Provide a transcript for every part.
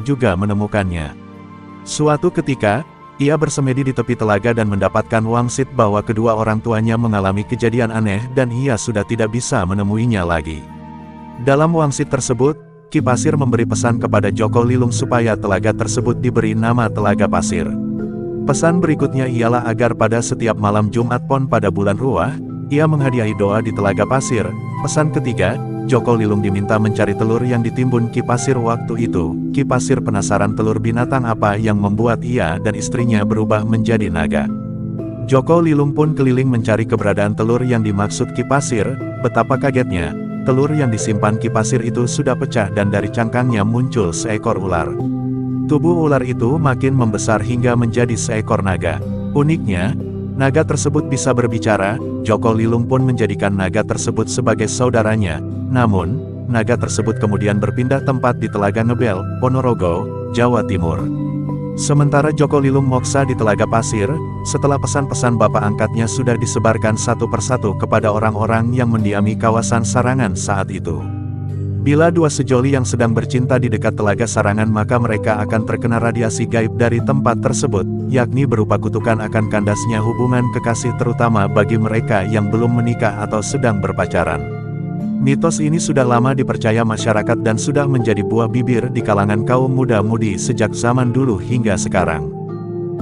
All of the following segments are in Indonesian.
juga menemukannya. Suatu ketika, ia bersemedi di tepi telaga dan mendapatkan wangsit bahwa kedua orang tuanya mengalami kejadian aneh dan ia sudah tidak bisa menemuinya lagi. Dalam wangsit tersebut, Ki Pasir memberi pesan kepada Joko Lilung supaya telaga tersebut diberi nama Telaga Pasir. Pesan berikutnya ialah agar pada setiap malam Jumat Pon pada bulan Ruah, ia menghadiahi doa di Telaga Pasir. Pesan ketiga, Joko Lilung diminta mencari telur yang ditimbun Ki Pasir waktu itu. Ki Pasir penasaran telur binatang apa yang membuat ia dan istrinya berubah menjadi naga. Joko Lilung pun keliling mencari keberadaan telur yang dimaksud Ki Pasir. Betapa kagetnya, telur yang disimpan Ki Pasir itu sudah pecah dan dari cangkangnya muncul seekor ular. Tubuh ular itu makin membesar hingga menjadi seekor naga. Uniknya, naga tersebut bisa berbicara. Joko Lilung pun menjadikan naga tersebut sebagai saudaranya. Namun, naga tersebut kemudian berpindah tempat di Telaga Ngebel, Ponorogo, Jawa Timur. Sementara Joko Lilung moksa di Telaga Pasir, setelah pesan-pesan bapak angkatnya sudah disebarkan satu persatu kepada orang-orang yang mendiami kawasan Sarangan saat itu. Bila dua sejoli yang sedang bercinta di dekat Telaga Sarangan maka mereka akan terkena radiasi gaib dari tempat tersebut, yakni berupa kutukan akan kandasnya hubungan kekasih terutama bagi mereka yang belum menikah atau sedang berpacaran. Mitos ini sudah lama dipercaya masyarakat dan sudah menjadi buah bibir di kalangan kaum muda-mudi sejak zaman dulu hingga sekarang.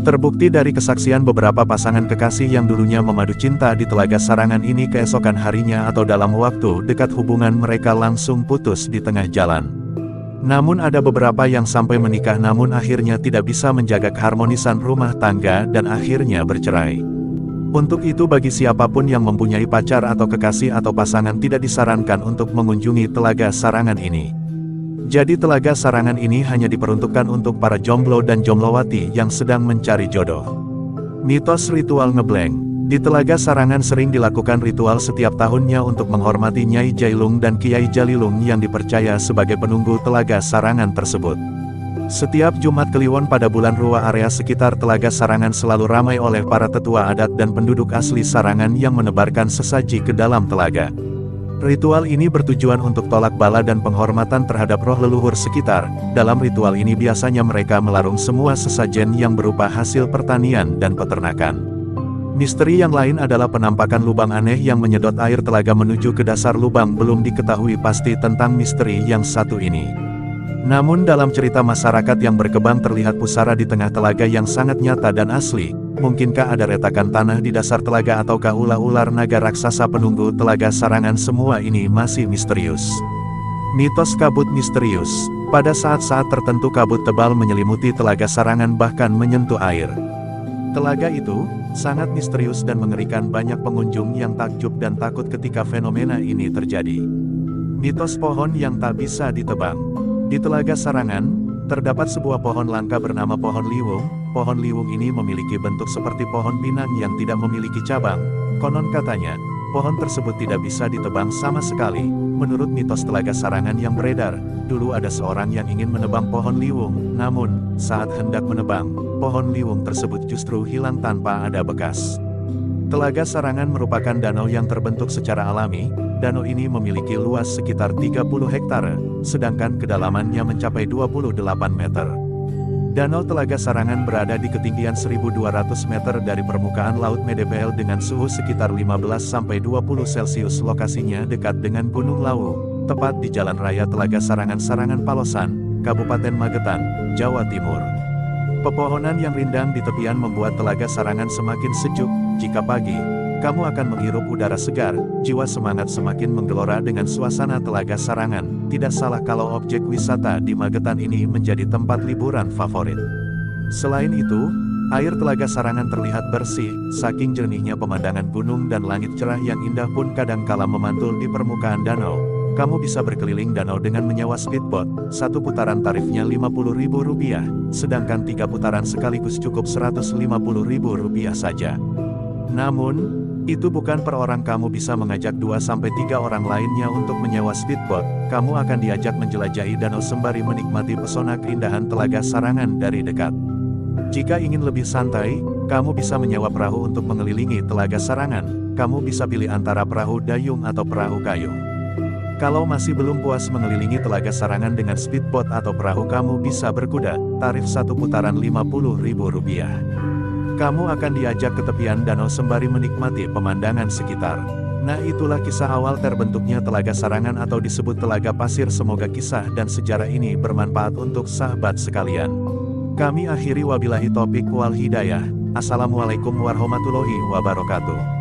Terbukti dari kesaksian beberapa pasangan kekasih yang dulunya memadu cinta di Telaga Sarangan ini keesokan harinya atau dalam waktu dekat hubungan mereka langsung putus di tengah jalan. Namun ada beberapa yang sampai menikah namun akhirnya tidak bisa menjaga keharmonisan rumah tangga dan akhirnya bercerai. Untuk itu bagi siapapun yang mempunyai pacar atau kekasih atau pasangan tidak disarankan untuk mengunjungi Telaga Sarangan ini. Jadi Telaga Sarangan ini hanya diperuntukkan untuk para jomblo dan jomblowati yang sedang mencari jodoh. Mitos ritual ngebleng. Di Telaga Sarangan sering dilakukan ritual setiap tahunnya untuk menghormati Nyai Jailung dan Kiai Jalilung yang dipercaya sebagai penunggu Telaga Sarangan tersebut. Setiap Jumat Kliwon pada bulan Ruah area sekitar Telaga Sarangan selalu ramai oleh para tetua adat dan penduduk asli Sarangan yang menebarkan sesaji ke dalam telaga. Ritual ini bertujuan untuk tolak bala dan penghormatan terhadap roh leluhur sekitar. Dalam ritual ini biasanya mereka melarung semua sesajen yang berupa hasil pertanian dan peternakan. Misteri yang lain adalah penampakan lubang aneh yang menyedot air telaga menuju ke dasar lubang. Belum diketahui pasti tentang misteri yang satu ini. Namun dalam cerita masyarakat yang berkembang terlihat pusara di tengah telaga yang sangat nyata dan asli. Mungkinkah ada retakan tanah di dasar telaga ataukah ular-ular naga raksasa penunggu Telaga Sarangan? Semua ini masih misterius. Mitos kabut misterius. Pada saat-saat tertentu kabut tebal menyelimuti Telaga Sarangan bahkan menyentuh air. Telaga itu sangat misterius dan mengerikan, banyak pengunjung yang takjub dan takut ketika fenomena ini terjadi. Mitos pohon yang tak bisa ditebang. Di Telaga Sarangan, terdapat sebuah pohon langka bernama pohon liwung. Pohon liwung ini memiliki bentuk seperti pohon pinang yang tidak memiliki cabang. Konon katanya, pohon tersebut tidak bisa ditebang sama sekali. Menurut mitos Telaga Sarangan yang beredar, dulu ada seorang yang ingin menebang pohon liwung. Namun, saat hendak menebang, pohon liwung tersebut justru hilang tanpa ada bekas. Telaga Sarangan merupakan danau yang terbentuk secara alami. Danau ini memiliki luas sekitar 30 hektare, sedangkan kedalamannya mencapai 28 meter. Danau Telaga Sarangan berada di ketinggian 1.200 meter dari permukaan Laut Medepel dengan suhu sekitar 15-20 Celcius. Lokasinya dekat dengan Gunung Lawu, tepat di Jalan Raya Telaga Sarangan Sarangan Palosan, Kabupaten Magetan, Jawa Timur. Pepohonan yang rindang di tepian membuat Telaga Sarangan semakin sejuk. Jika pagi, kamu akan menghirup udara segar, jiwa semangat semakin menggelora dengan suasana Telaga Sarangan. Tidak salah kalau objek wisata di Magetan ini menjadi tempat liburan favorit. Selain itu, air Telaga Sarangan terlihat bersih, saking jernihnya pemandangan gunung dan langit cerah yang indah pun kadangkala memantul di permukaan danau. Kamu bisa berkeliling danau dengan menyewa speedboat, satu putaran tarifnya Rp50.000, sedangkan 3 putaran sekaligus cukup Rp150.000 saja. Namun, itu bukan per orang, kamu bisa mengajak 2-3 orang lainnya untuk menyewa speedboat. Kamu akan diajak menjelajahi danau sembari menikmati pesona keindahan Telaga Sarangan dari dekat. Jika ingin lebih santai, kamu bisa menyewa perahu untuk mengelilingi Telaga Sarangan. Kamu bisa pilih antara perahu dayung atau perahu kayu. Kalau masih belum puas mengelilingi Telaga Sarangan dengan speedboat atau perahu, kamu bisa berkuda, tarif satu putaran Rp50.000. Kamu akan diajak ke tepian danau sembari menikmati pemandangan sekitar. Nah, itulah kisah awal terbentuknya Telaga Sarangan atau disebut Telaga Pasir. Semoga kisah dan sejarah ini bermanfaat untuk sahabat sekalian. Kami akhiri, wabillahi taufiq wal hidayah. Assalamualaikum warahmatullahi wabarakatuh.